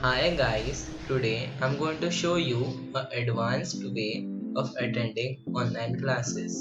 Hi guys, today I'm going to show you an advanced way of attending online classes.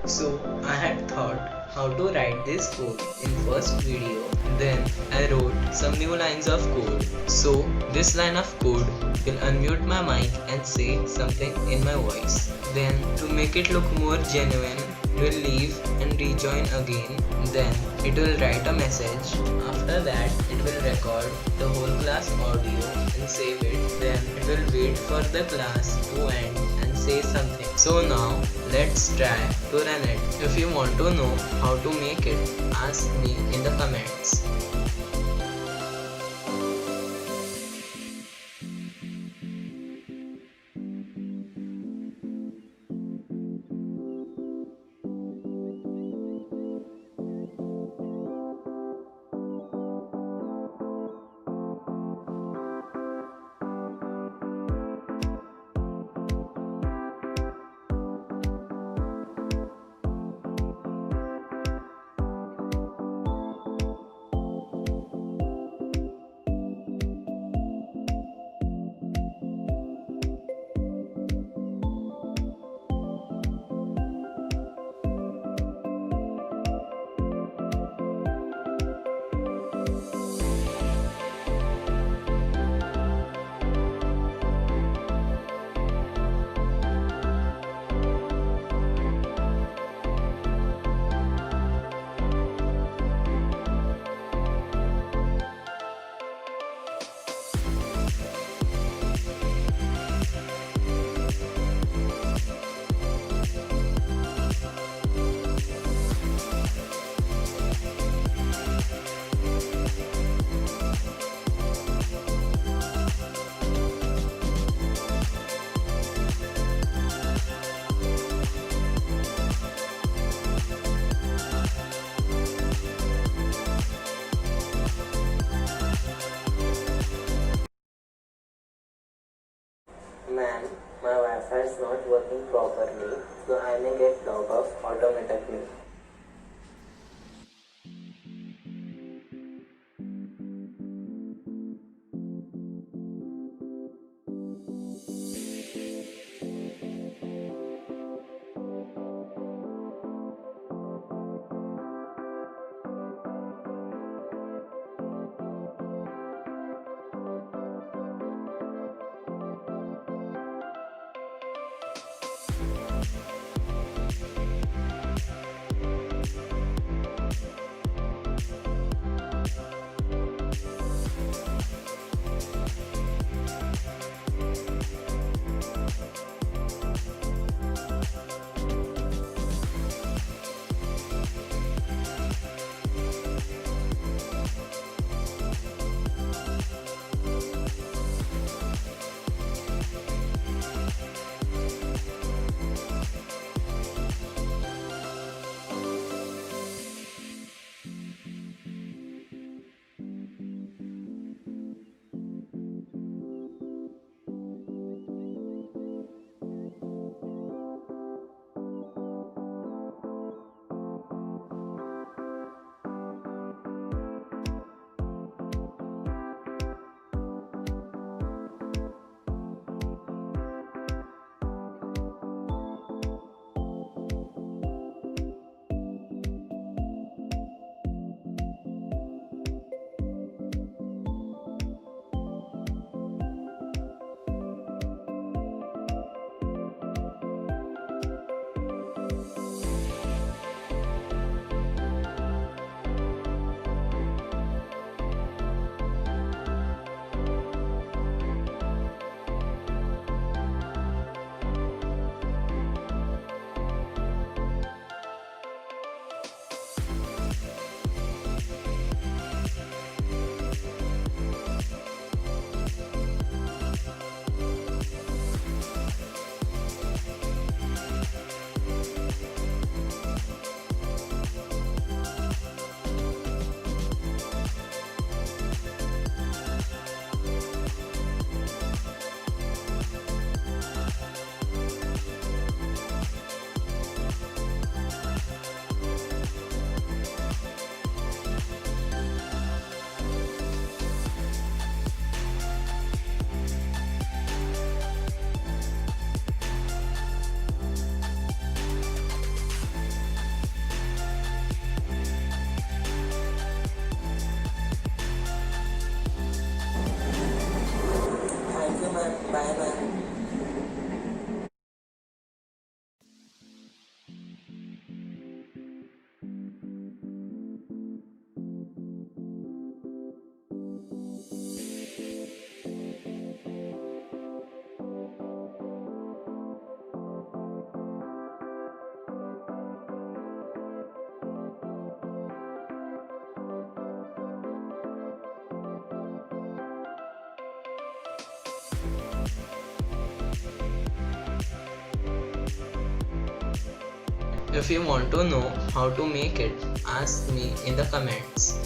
So I had thought how to write this code in first video, then I wrote some new lines of code. So this line of code will unmute my mic and say something in my voice. Then to make it look more genuine, we'll leave and rejoin again. Then it will write a message. After that it will record the whole class audio and save it. Then it will wait for the class to end and say something. So now let's try to run it. If you want to know how to make it, ask me in the comments. Man, my Wi-Fi is not working properly, so I may get log off automatically. man. Bye man. If you want to know how to make it, ask me in the comments.